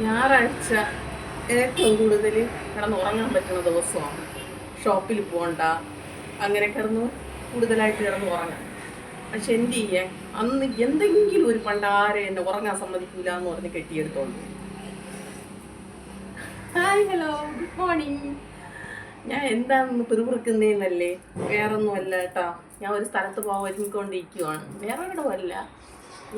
ഞായറാഴ്ച ഏറ്റവും കൂടുതൽ കിടന്നുറങ്ങാൻ പറ്റുന്ന ദിവസമാണ്. ഷോപ്പിൽ പോകണ്ട, അങ്ങനെ കൂടുതലായിട്ട് കിടന്ന് ഉറങ്ങാം. പക്ഷെ എന്ത് ചെയ്യാൻ, അന്ന് എന്തെങ്കിലും ഒരു പണ്ടാരെ എന്നെ ഉറങ്ങാൻ സമ്മതിക്കില്ല എന്ന് പറഞ്ഞ് കെട്ടിയെടുത്തോണ്ട്. Hi, hello, good morning. ഞാൻ എന്താണെന്ന് പിറുപിറുക്കുന്നേന്നല്ലേ, വേറൊന്നും അല്ല കേട്ടോ. ഞാൻ ഒരു സ്ഥലത്ത് പോകാൻ ഒരുങ്ങിക്കൊണ്ടിരിക്കുവാണ്. വേറെ എവിടെയല്ല,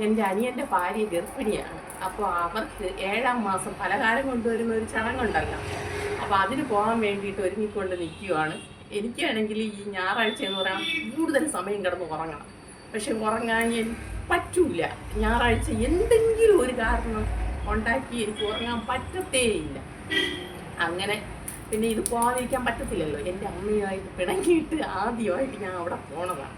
എൻ്റെ അനിയൻ്റെ ഭാര്യ ഗർഭിണിയാണ്. അപ്പോൾ അവർക്ക് 7ാം മാസം പലഹാരം കൊണ്ടുവരുന്ന ഒരു ചടങ്ങുണ്ടല്ലോ. അപ്പോൾ അതിന് പോകാൻ വേണ്ടിയിട്ട് ഒരുങ്ങിക്കൊണ്ട് നിൽക്കുവാണ്. എനിക്കാണെങ്കിൽ ഈ ഞായറാഴ്ച എന്ന് പറയാൻ കൂടുതൽ സമയം കിടന്ന് ഉറങ്ങണം. പക്ഷെ ഉറങ്ങാൻ പറ്റൂല. ഞായറാഴ്ച എന്തെങ്കിലും ഒരു കാരണം ഉണ്ടാക്കി എനിക്ക് ഉറങ്ങാൻ പറ്റത്തേയില്ല. അങ്ങനെ പിന്നെ ഇത് പോകാതിരിക്കാൻ പറ്റത്തില്ലല്ലോ. എൻ്റെ അമ്മയുമായിട്ട് പിണങ്ങിയിട്ട് ആദ്യമായിട്ട് ഞാൻ അവിടെ പോണതാണ്.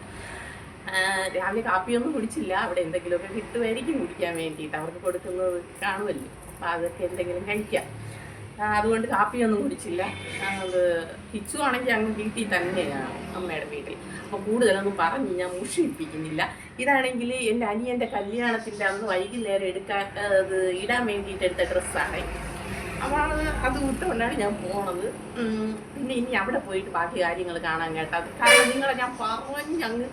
രാവിലെ കാപ്പിയൊന്നും കുടിച്ചില്ല. അവിടെ എന്തെങ്കിലുമൊക്കെ കിട്ടുമായിരിക്കും കുടിക്കാൻ വേണ്ടിയിട്ട്, അവർക്ക് കൊടുക്കുന്നത് കാണുമല്ലോ. അപ്പോൾ അതൊക്കെ എന്തെങ്കിലും കഴിക്കാം. അതുകൊണ്ട് കാപ്പിയൊന്നും കുടിച്ചില്ല. അത് കിച്ചു ആണെങ്കിൽ അങ്ങ് വീട്ടിൽ തന്നെയാണ്, അമ്മയുടെ വീട്ടിൽ. അപ്പോൾ കൂടുതലൊന്നും പറഞ്ഞ് ഞാൻ മുഷിപ്പിക്കുന്നില്ല. ഇതാണെങ്കിൽ എൻ്റെ അനിയൻ്റെ കല്യാണത്തിൻ്റെ അന്ന് വൈകുന്നേരം അത് ഇടാൻ വേണ്ടിയിട്ട് എടുത്ത ഡ്രസ്സാണ്. അപ്പോൾ അത് വിട്ടുകൊണ്ടാണ് ഞാൻ പോണത്. പിന്നെ ഇനി അവിടെ പോയിട്ട് ബാക്കി കാര്യങ്ങൾ കാണാൻ കേട്ടത്. കാരണം നിങ്ങളെ ഞാൻ പറഞ്ഞങ്ങ്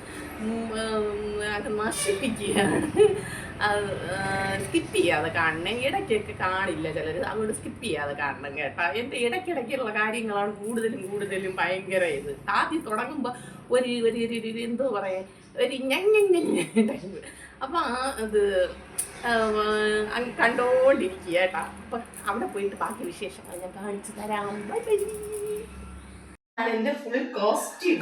നശിപ്പിക്കുകയാണ്. അത് സ്കിപ്പ് ചെയ്യാതെ കാണണം. ഇടയ്ക്കൊക്കെ കാണില്ല ചിലർ, അതുകൊണ്ട് സ്കിപ്പ് ചെയ്യാതെ കാണണം കേട്ടോ. എൻ്റെ ഇടയ്ക്കിടയ്ക്കുള്ള കാര്യങ്ങളാണ് കൂടുതലും ഭയങ്കര ഇത്. ആദ്യം തുടങ്ങുമ്പോൾ ഒരു എന്തോ പറയാ, ഒരു ഞഞ്ഞ. അപ്പം അത് കണ്ടോണ്ടിരിക്കുക കേട്ടോ. അപ്പം അവിടെ പോയിട്ട് ബാക്കി വിശേഷങ്ങൾ ഞാൻ കാണിച്ചു തരാം. എന്റെ ഫുൾ കോസ്റ്റ്യൂം.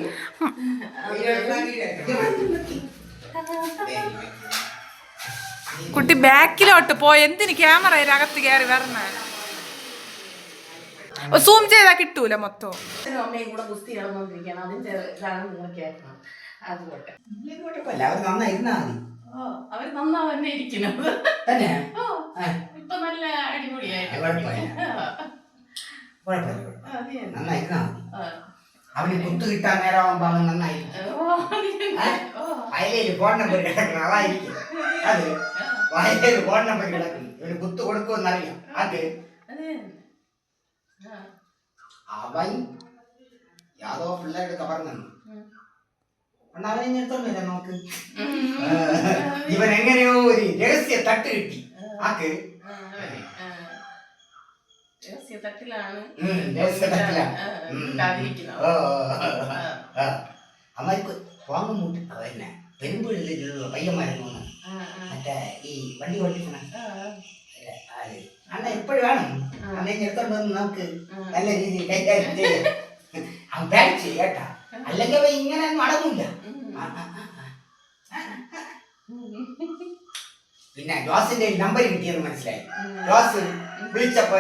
കുട്ടി ബാക്കിലോട്ട് പോയി എന്തിന് ക്യാമറ അകത്ത് കയറി വരണ? സൂം ചെയ്താ കിട്ടൂല മൊത്തം. അമ്മയും കൂടെ ഗുസ്തി നടന്നുകൊണ്ടിരിക്കുകയാണ്. അതിന്റെ ഇതാണ് നിങ്ങൾ കേൾക്കണം. അതുകൊണ്ട് അവർ നന്നാ തന്നെ ഇരിക്കുന്നത്. ഇപ്പൊ നല്ല അടിപൊളിയായിട്ട് അവന് കുത്തു കിട്ടാൻ നേരമാകുമ്പോ അവൻ നന്നായി വയലയിൽ ഫോൺ നമ്പർ കിടക്കണം. അതായിരിക്കും അത്. വയലയിൽ ഫോൺ നമ്പർ കിടക്കും. ഇവന് കുത്തു കൊടുക്കുമെന്നറിയാം. അത് അവൻ യാതോ പിള്ളേരുടെ പറഞ്ഞു അവനെ എടുത്തോണ്ടില്ല നോക്ക്. ഇവൻ എങ്ങനെയോ ഒരു രഹസ്യ തട്ട് കിട്ടി. ആക്ക് അമ്മക്ക് പോങ്ങും മുട്ടി അതന്നെ പെരുമ്പുള്ളിലുള്ള പയ്യന്മാരെന്ന് മറ്റേ ഈ വണ്ടി ഓടിക്കണം. അണ്ണ എപ്പോഴും വേണം. അന്നെ എടുത്തോണ്ട് വന്ന് നമുക്ക് നല്ല രീതിയിൽ കൈകാര്യം ചെയ്യാം. അവൻ പേടിച്ച് കേട്ടാ, അല്ലെങ്കിൽ അവ ഇങ്ങനെ നടന്നില്ല. പിന്നെ ജോസിന്റെ നമ്പർ കിട്ടിയെന്ന് മനസ്സിലായി. ജോസ് വിളിച്ചപ്പോ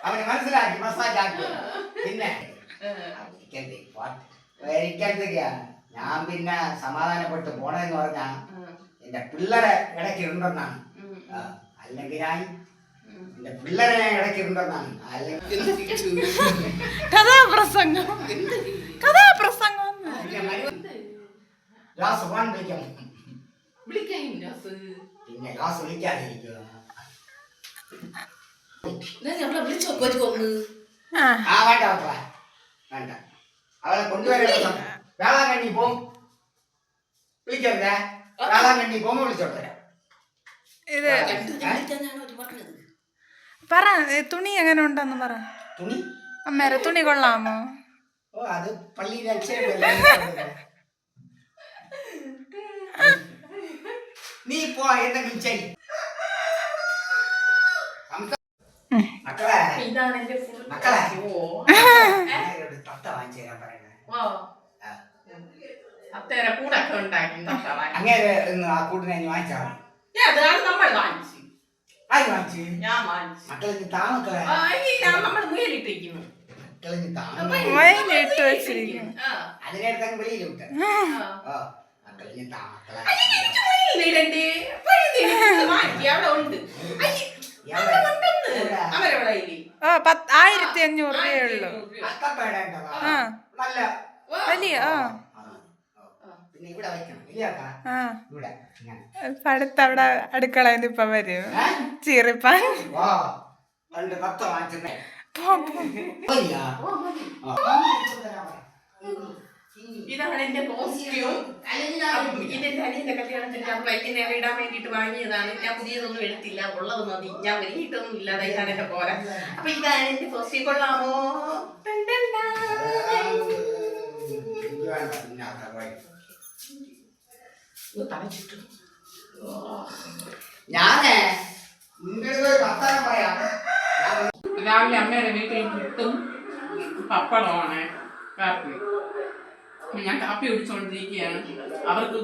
അവന് മനസ്സിലാക്കി മസാജ് ആക്കി. പിന്നെ എനിക്കടുത്തൊക്കെയാണ് ഞാൻ പിന്നെ സമാധാനപ്പെട്ട് പോണെന്ന് പറഞ്ഞാ എന്റെ പിള്ളേരെ ഇടയ്ക്കിരുണ്ടെന്നാണ്. അല്ലെങ്കിൽ ഞാൻ എന്റെ പിള്ളേരെ ഇടയ്ക്കിരുണ്ടെന്നാണ്. കഥാപ്രസംഗം ഗ്ലാസ് ഫോൺ വിളിക്കാം. പിന്നെ ഗ്ലാസ് വിളിക്കാതിരിക്കുക. വേണ്ട അവളെ കൊണ്ടുവരേണ്ട. വേളാങ്കണ്ണി പോം വിളിക്കരുതേ. വേളാങ്കണ്ണി പോകുമ്പോ വിളിച്ചോട്ടെ. ഇത് പറ, തുണി എങ്ങനെ ഉണ്ടെന്ന് പറ. തുണി അമ്മേരെ തുണി കൊള്ളാമോ? ഓ അത് പള്ളിയിലെ നീ പോ എന്തെങ്കിലും ചെയ്. മക്കളെ മക്കളെ തത്ത വാങ്ങിച്ചു തരാൻ പറയണേ. അങ്ങനെ ആ കൂട്ടിനെ വാങ്ങിച്ചാ മക്കളെ താ. മക്കളെ അതിനെടുക്കാൻ വെളിയിൽ വിട്ട മക്കളെ താ. മക്കളെ 1500 രൂപയുള്ളൂ. വലിയ ഇവിടെ വെക്കണം ഇല്ലയാക്കാ ആ ഇവിടെ ഇങ്ങനെ ഇപ്പൊ അടുത്ത് അവിടെ അടുക്കളയിൽ ഇപ്പൊ വരും ചീറിപ്പാൻ വാ രണ്ട് കത്ത വാങ്ങിച്ചേ ഇതാണ് എന്റെ കോസ്റ്റ്യൂം. ഇതെന്റെ അനിയന്റെ കല്യാണത്തിന് ഞാൻ വൈകുന്നേരം ഇടാൻ വേണ്ടിട്ട് വാങ്ങിയതാണ്. ഞാൻ പുതിയതൊന്നും എടുത്തില്ല, ഉള്ളത് മതി. ഞാൻ ഒരുങ്ങിയിട്ടൊന്നും ഇല്ലാതെ ഇതാണ് എന്റെ പോരാ. അപ്പൊ ഇതാണ് എന്റെ കോസ്റ്റ്യൂം. കൊള്ളാമോ? ഞാനേ നിങ്ങളുടെ വർത്താനം പറയാം. രാവിലെ അമ്മയുടെ വീട്ടിൽ പുട്ടും പപ്പടമാണ് കാപ്പി. ഞാൻ കാപ്പി കുടിച്ചോണ്ടിരിക്കുകയാണ്. അവർക്ക്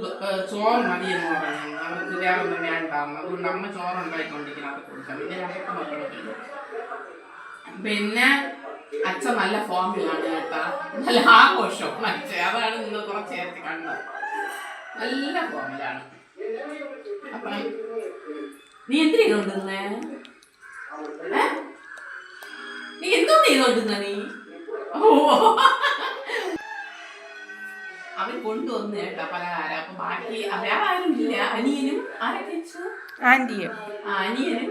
ചോറ് മതിയെന്ന് പറഞ്ഞു. അവർക്ക് വേറെ ഒന്നും വേണ്ടാവുന്നു. അതുകൊണ്ട് അമ്മ ചോറ് ഉണ്ടായിക്കൊണ്ടിരിക്കണം. അവർക്ക് കൊടുക്കാം. പിന്നെ ഞങ്ങൾക്ക് മക്കളൊക്കെ. പിന്നെ അച്ഛൻ നല്ല ഫോമിലാണ് കേട്ടാ. നല്ല ആഘോഷവും അച്ഛൻ. അതാണ് നിങ്ങൾ കുറച്ച് നേരത്തെ കണ്ടത്. നല്ല ഫോമിലാണ്. അപ്പം നീ എന്തിനാ കൊണ്ടുവന്നേ? നീ എന്തോ ചെയ്തോണ്ടിരുന്ന നീ? ഓ അവൻ കൊണ്ടുവന്നു കേട്ടാ പലഹാരം. അപ്പൊ ബാക്കി വേറെ ആരും ഇല്ല. അനിയനും ആരൊക്കെ വെച്ചു? ആന്റിയും അനിയനും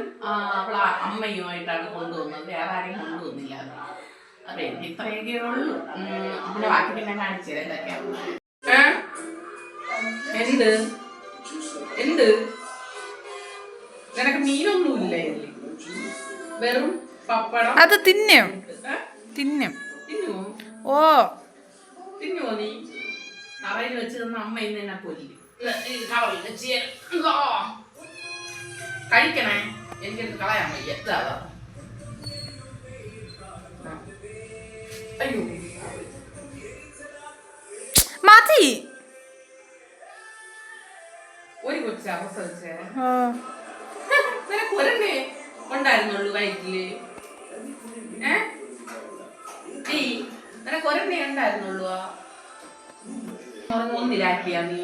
അവളെ അമ്മയുമായിട്ടാണ് കൊണ്ടുവന്നത്. വേറെ ആരെയും കൊണ്ടുവന്നില്ല. അതെ ഇത്രയൊക്കെ ഉള്ളൂ. പിന്നെ ബാക്കി പിന്നെ കാണിച്ചത് എന്തൊക്കെയാണ്. എന്ത് എന്ത് നിനക്ക് മീനൊന്നുമില്ല ഇതില്? വെറും പപ്പടം. അത് തിന്നും തിന്നും. തിന്നുവോ? ഓ തിന്നുവോ നീ? കവറിൽ വെച്ച് തന്ന അമ്മ ഇന്ന് എന്നെ കൊല്ലും. കവറിൽ വെച്ച് കഴിക്കണേ. എനിക്കെടുത്ത് കളയാൻ വയ്യ. എത്താതാ. അയ്യോ മതി. ഒരു കൊച്ചു അവസ്ഥ വെച്ചേ. ഓ നിനക്ക് ഒരെണ്ണേ ഉണ്ടായിരുന്നുള്ളൂ വയറ്റില്. നിനക്ക് ഒരെണ്ണേ ഉണ്ടായിരുന്നുള്ളൂ. ഒന്നിലാക്കിയാ നീ.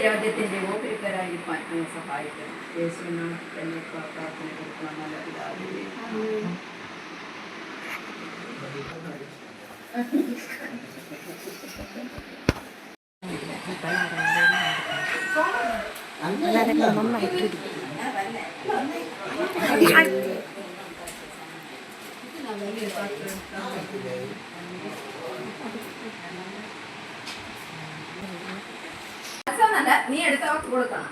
രാജ്യത്തിന്റെ ഓഹരിക്കാരായിരിക്കാൻ സഹായിക്കണം. യേശുവിനാണ് തന്നെ പ്രാർത്ഥന കൊടുക്കാൻ നല്ല പിതാവേ. നീ എടുത്തവർക്ക് കൊടുക്കണം.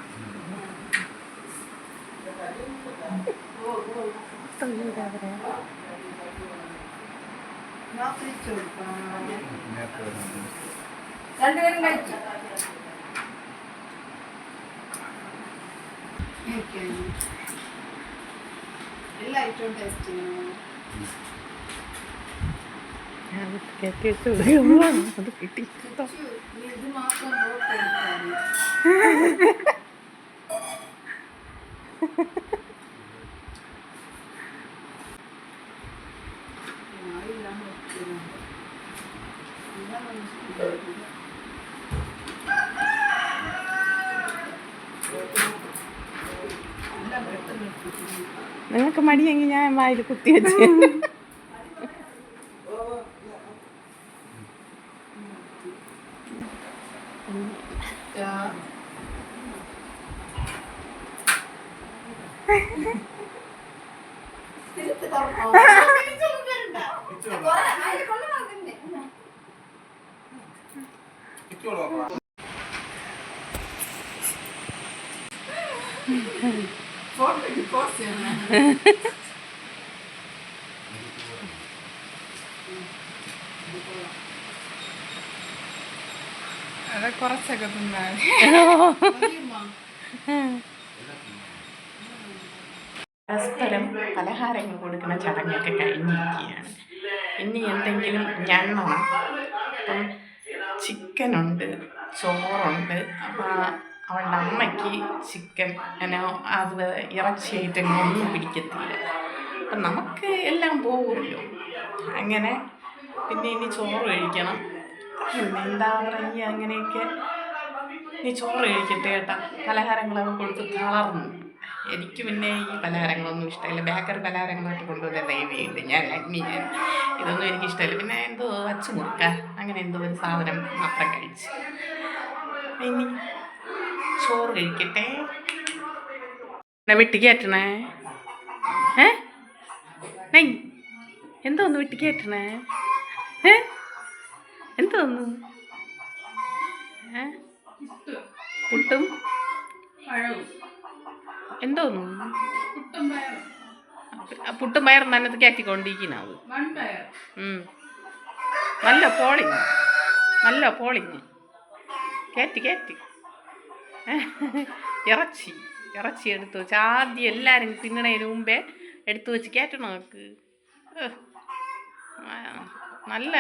രണ്ടുപേരും കഴിച്ചു. എല്ലാ ഐറ്റവും ടേസ്റ്റ് ചെയ്യണം. ഇത് മാത്രം നിങ്ങൾക്ക് മടിയെങ്കിൽ ഞാൻ വായിൽ കുത്തി വെച്ച് അത് കുറച്ചൊക്കെ തിന്നാൽ പരസ്പരം പലഹാരങ്ങൾ കൊടുക്കുന്ന ചടങ്ങൊക്കെ കഴിഞ്ഞിരിക്കുകയാണ്. ഇനി എന്തെങ്കിലും ഞണ്ണണം. അപ്പം ചിക്കനുണ്ട്, ചോറുണ്ട്. അപ്പം അവളുടെ അമ്മയ്ക്ക് ചിക്കൻ അത് ഇറച്ചി ഐറ്റങ്ങളൊന്നും പിടിക്കത്തില്ല. അപ്പം നമുക്ക് എല്ലാം പോകുമല്ലോ. അങ്ങനെ പിന്നെ ഇനി ചോറ് കഴിക്കണം. എന്താ പറയുക, അങ്ങനെയൊക്കെ ഇനി ചോറ് കഴിക്കട്ടെ കേട്ടാ. പലഹാരങ്ങളൊക്കെ കൊടുത്ത് തളർന്നു. എനിക്ക് പിന്നെ ഈ പലഹാരങ്ങളൊന്നും ഇഷ്ടമില്ല. ബേക്കറി പലഹാരങ്ങളായിട്ട് കൊണ്ടുവരുന്ന ദേവിയുണ്ട്. ഞാൻ ഇതൊന്നും എനിക്കിഷ്ടമില്ല. പിന്നെ എന്തോ അച്ചുമുറുക്ക അങ്ങനെ എന്തോ ഒരു സാധനം മാത്രം കഴിച്ച്. ഇനി ചോറ് കഴിക്കട്ടെ. വെട്ടി കയറ്റണേ. എന്തോന്ന് വെട്ടി കയറ്റണേ? എന്തോന്നു? പുട്ടും എന്തോന്നു? പുട്ടും പയറും നന്നത്ത് കയറ്റിക്കൊണ്ടിരിക്കുന്നത്. നല്ല പോളിങ് കയറ്റി ഇറച്ചി എടുത്തു വെച്ച് ആദ്യം എല്ലാവരും തിന്നണതിന് മുമ്പേ എടുത്തു വെച്ച് കയറ്റണം നമുക്ക്. നല്ല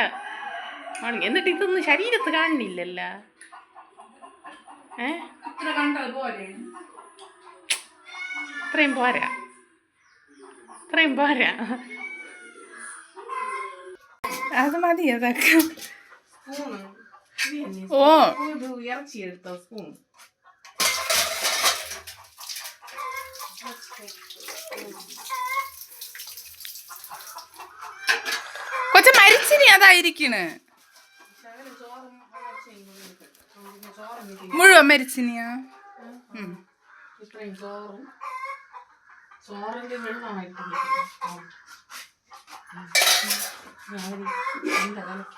പോളിങ്. എന്നിട്ട് ഇതൊന്നും ശരീരത്ത് കാണുന്നില്ലല്ലോ. ഇത്രയും പോരാ. അത് മതി അതൊക്കെ. ഓ ഇറച്ചി എടുത്തോ സ്പൂൺ. കൊച്ച മരിച്ചിനി അതായിരിക്കണ്. മുഴുവൻ മരിച്ചിനിയാ? ഇത്രയും ചോറിന്റെ വെള്ളമായിട്ട് എന്റെ തലക്ക്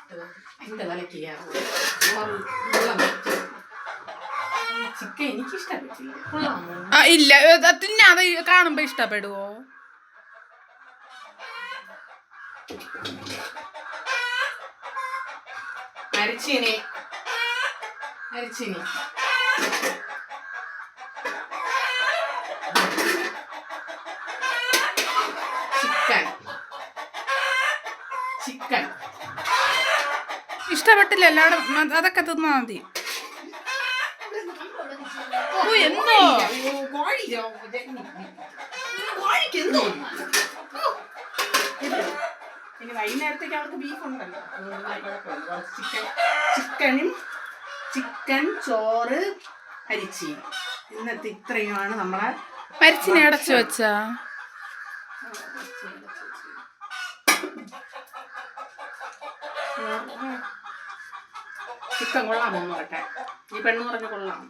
ചിക്കൻ എനിക്കിഷ്ടപ്പെട്ടില്ല. ഇല്ല പിന്നെ അത് കാണുമ്പോ ഇഷ്ടപ്പെടുവോ? മരിച്ചിനി ചിക്കൻ ഇഷ്ടപ്പെട്ടില്ല. എല്ലാവരും അതൊക്കെ തിന്നാ മതി. ഓ എന്തോ ഇനി വൈകുന്നേരത്തേക്ക് അവർക്ക് ബീഫ് ഉണ്ടല്ലോ. ചിക്കൻ ചോറ് അരിച്ചി. ഇന്നത്തെ ഇത്രയുമാണ് നമ്മളെ മരിച്ചിനെ അടച്ചു വെച്ചാ. ചിക്കൻ കൊള്ളാമോ നോക്കട്ടെ. ഈ പെണ്ണ് പറഞ്ഞ് കൊള്ളാം.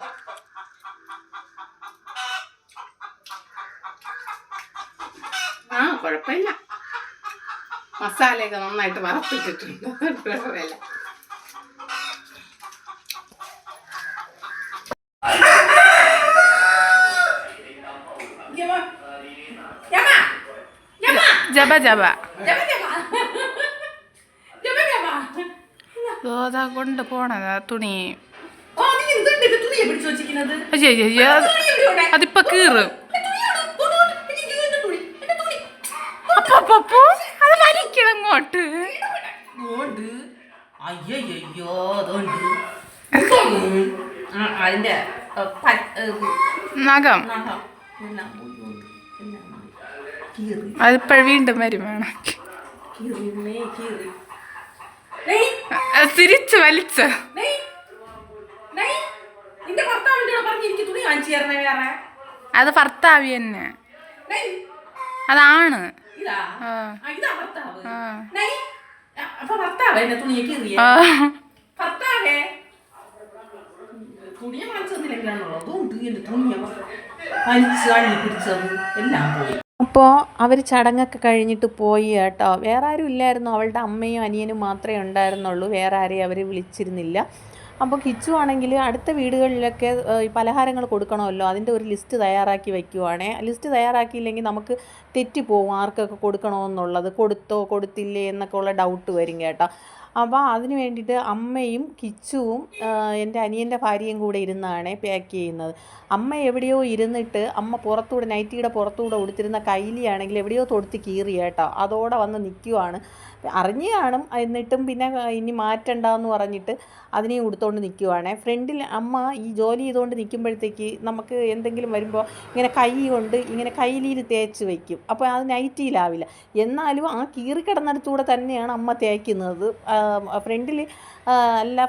കുഴപ്പമില്ല. മസാലയൊക്കെ നന്നായിട്ട് വറുത്തിട്ടിട്ടുണ്ട്. കുഴപ്പമില്ല. ജബ കൊണ്ട് പോണതാ തുണി. അതിപ്പോ കീറും. അപ്പൊ അത് വലിക്കണം ഇങ്ങോട്ട്. അതിന്റെ നഖം അതിപ്പോഴും വീണ്ടും വരും. വേണം തിരിച്ച് വലിച്ച. അത് ഭർത്താവി തന്നെ. അതാണ് അപ്പോൾ അവർ ചടങ്ങൊക്കെ കഴിഞ്ഞിട്ട് പോയി കേട്ടോ. വേറെ ആരും ഇല്ലായിരുന്നു. അവളുടെ അമ്മയും അനിയനും മാത്രമേ ഉണ്ടായിരുന്നുള്ളൂ. വേറെ ആരെയും അവർ വിളിച്ചിരുന്നില്ല. അപ്പോൾ കിച്ചു ആണെങ്കിൽ അടുത്ത വീടുകളിലൊക്കെ ഈ പലഹാരങ്ങൾ കൊടുക്കണമല്ലോ, അതിൻ്റെ ഒരു ലിസ്റ്റ് തയ്യാറാക്കി വയ്ക്കുവാണേ. ലിസ്റ്റ് തയ്യാറാക്കിയില്ലെങ്കിൽ നമുക്ക് തെറ്റിപ്പോവും ആർക്കൊക്കെ കൊടുക്കണമെന്നുള്ളത്. കൊടുത്തോ കൊടുത്തില്ലേ എന്നൊക്കെ ഉള്ള ഡൗട്ട് വരും കേട്ടോ. അപ്പോൾ അതിന് വേണ്ടിയിട്ട് അമ്മയും കിച്ചുവും എൻ്റെ അനിയൻ്റെ ഭാര്യയും കൂടെ ഇരുന്നാണ് പാക്ക് ചെയ്യുന്നത്. അമ്മ എവിടെയോ ഇരുന്നിട്ട് അമ്മ പുറത്തൂടെ നൈറ്റിയുടെ പുറത്തൂടെ ഉടുത്തിരുന്ന കൈലിയാണെങ്കിൽ എവിടെയോ തൊടുത്ത് കീറി കേട്ടോ. അതോടെ വന്ന് നിൽക്കുവാണ്. അറിഞ്ഞു കാണും. എന്നിട്ടും പിന്നെ ഇനി മാറ്റണ്ടെന്ന് പറഞ്ഞിട്ട് അതിനെ ഉടുത്തോണ്ട് നിൽക്കുവാണേ. ഫ്രണ്ടിൽ അമ്മ ഈ ജോലി ചെയ്തുകൊണ്ട് നിൽക്കുമ്പോഴത്തേക്ക് നമുക്ക് എന്തെങ്കിലും വരുമ്പോൾ ഇങ്ങനെ കൈ കൊണ്ട് ഇങ്ങനെ കൈലിയിൽ തേച്ച് വയ്ക്കും. അപ്പോൾ അത് നൈറ്റിയിലാവില്ല. എന്നാലും ആ കീറിക്കിടന്നിടത്തൂടെ തന്നെയാണ് അമ്മ തേക്കുന്നത്.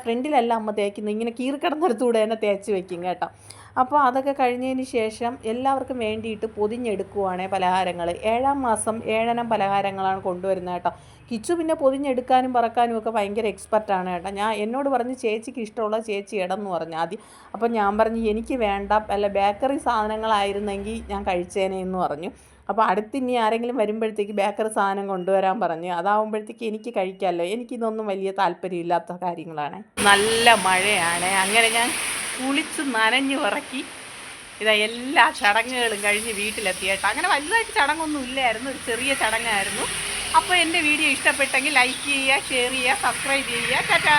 ഫ്രണ്ടിലല്ല അമ്മ തേക്കുന്നത്. ഇങ്ങനെ കീറിക്കിടന്നിടത്തൂടെ തന്നെ തേച്ച് വയ്ക്കും കേട്ടോ. അപ്പോൾ അതൊക്കെ കഴിഞ്ഞതിന് ശേഷം എല്ലാവർക്കും വേണ്ടിയിട്ട് പൊതിഞ്ഞെടുക്കുവാണേ പലഹാരങ്ങൾ. 7-ാം മാസം 7 പലഹാരങ്ങളാണ് കൊണ്ടുവരുന്നത് കേട്ടോ. കിച്ചു പിന്നെ പൊതിഞ്ഞെടുക്കാനും പറക്കാനും ഒക്കെ ഭയങ്കര എക്സ്പെർട്ടാണ് കേട്ടോ. എന്നോട് പറഞ്ഞ് ചേച്ചിക്ക് ഇഷ്ടമുള്ള ചേച്ചി ഇടമെന്ന് പറഞ്ഞു ആദ്യം. അപ്പോൾ ഞാൻ പറഞ്ഞു എനിക്ക് വേണ്ട, വല്ല ബേക്കറി സാധനങ്ങളായിരുന്നെങ്കിൽ ഞാൻ കഴിച്ചേനെ എന്ന് പറഞ്ഞു. അപ്പോൾ അടുത്തിനി ആരെങ്കിലും വരുമ്പോഴത്തേക്ക് ബേക്കറി സാധനം കൊണ്ടുവരാൻ പറഞ്ഞു. അതാവുമ്പോഴത്തേക്ക് എനിക്ക് കഴിക്കാമല്ലോ. എനിക്കിതൊന്നും വലിയ താല്പര്യമില്ലാത്ത കാര്യങ്ങളാണ്. നല്ല മഴയാണ്. അങ്ങനെ ഞാൻ കുളിച്ച് നനഞ്ഞു ഇറക്കി എല്ലാ ചടങ്ങുകളും കഴിഞ്ഞ് വീട്ടിലെത്തി കേട്ടോ. അങ്ങനെ വലുതായിട്ട് ചടങ്ങൊന്നും ഇല്ലായിരുന്നു, ഒരു ചെറിയ ചടങ്ങായിരുന്നു. അപ്പോൾ എൻ്റെ വീഡിയോ ഇഷ്ടപ്പെട്ടെങ്കിൽ ലൈക്ക് ചെയ്യുക, ഷെയർ ചെയ്യുക, സബ്സ്ക്രൈബ് ചെയ്യുക. ടാറ്റാ.